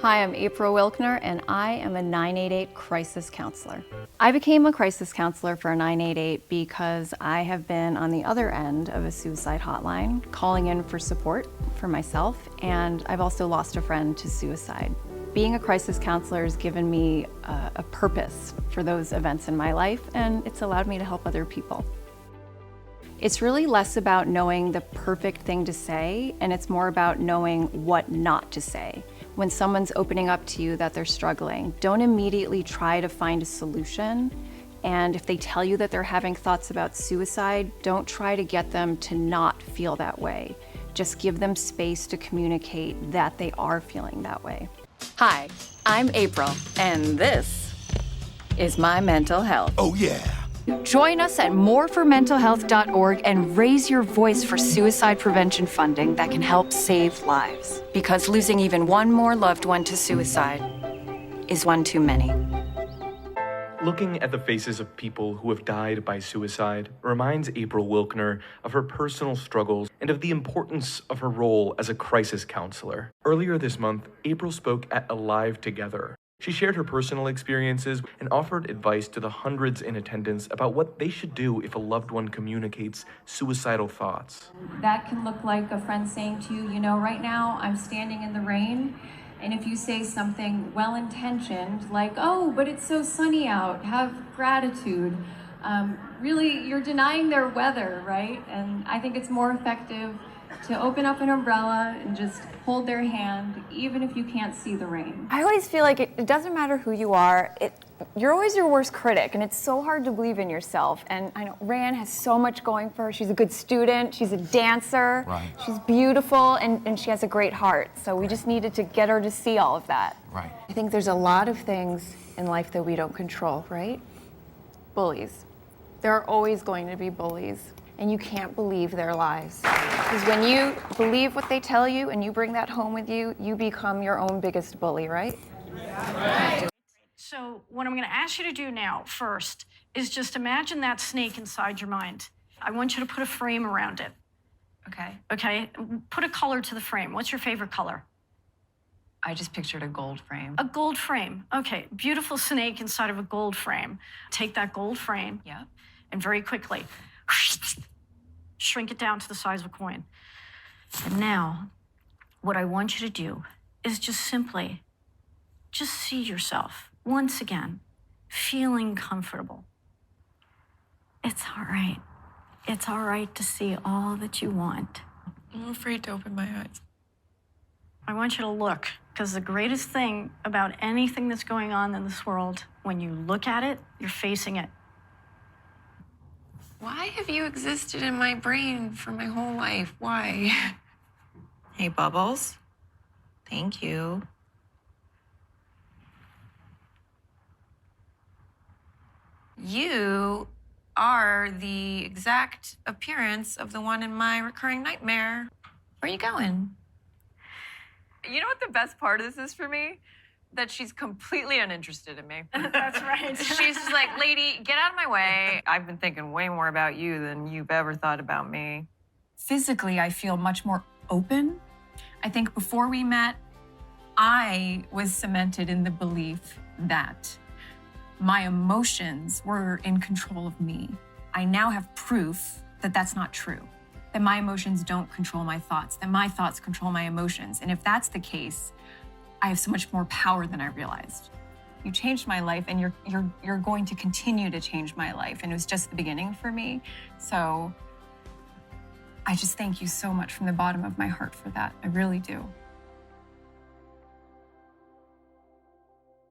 Hi, I'm April Wilkner, and I am a 988 crisis counselor. I became a crisis counselor for a 988 because I have been on the other end of a suicide hotline, calling in for support for myself, and I've also lost a friend to suicide. Being a crisis counselor has given me a purpose for those events in my life, and it's allowed me to help other people. It's really less about knowing the perfect thing to say, and it's more about knowing what not to say. When someone's opening up to you that they're struggling, don't immediately try to find a solution. And if they tell you that they're having thoughts about suicide, don't try to get them to not feel that way. Just give them space to communicate that they are feeling that way. Hi, I'm April, and this is my mental health. Oh yeah. Join us at moreformentalhealth.org and raise your voice for suicide prevention funding that can help save lives. Because losing even one more loved one to suicide is one too many. Looking at the faces of people who have died by suicide reminds April Wilkner of her personal struggles and of the importance of her role as a crisis counselor. Earlier this month, April spoke at Alive Together. She shared her personal experiences and offered advice to the hundreds in attendance about what they should do if a loved one communicates suicidal thoughts. That can look like a friend saying to you, right now I'm standing in the rain, and if you say something well-intentioned, like, oh, but it's so sunny out, have gratitude, really you're denying their weather, right? And I think it's more effective to open up an umbrella and just hold their hand, even if you can't see the rain. I always feel like it doesn't matter who you are, you're always your worst critic, and it's so hard to believe in yourself. And I know Rayanne has so much going for her. She's a good student, she's a dancer, Right. She's beautiful, and she has a great heart. So we just needed to get her to see all of that. Right. I think there's a lot of things in life that we don't control, right? Bullies. There are always going to be bullies, and you can't believe their lies. Because when you believe what they tell you and you bring that home with you, you become your own biggest bully, right? Right. So what I'm going to ask you to do now first is just imagine that snake inside your mind. I want you to put a frame around it. Okay? Put a color to the frame. What's your favorite color? I just pictured a gold frame. A gold frame. Okay, beautiful snake inside of a gold frame. Take that gold frame. Yeah. And very quickly shrink it down to the size of a coin. And now, what I want you to do is just simply see yourself once again feeling comfortable. It's all right. It's all right to see all that you want. I'm afraid to open my eyes. I want you to look, because the greatest thing about anything that's going on in this world, when you look at it, you're facing it. Why have you existed in my brain for my whole life? Why? Hey, Bubbles. Thank you. You are the exact appearance of the one in my recurring nightmare. Where are you going? You know what the best part of this is for me? That she's completely uninterested in me. That's right. She's just like, lady, get out of my way. I've been thinking way more about you than you've ever thought about me. Physically, I feel much more open. I think before we met, I was cemented in the belief that my emotions were in control of me. I now have proof that that's not true, that my emotions don't control my thoughts, that my thoughts control my emotions. And if that's the case, I have so much more power than I realized. You changed my life, and you're going to continue to change my life. And it was just the beginning for me. So I just thank you so much from the bottom of my heart for that. I really do.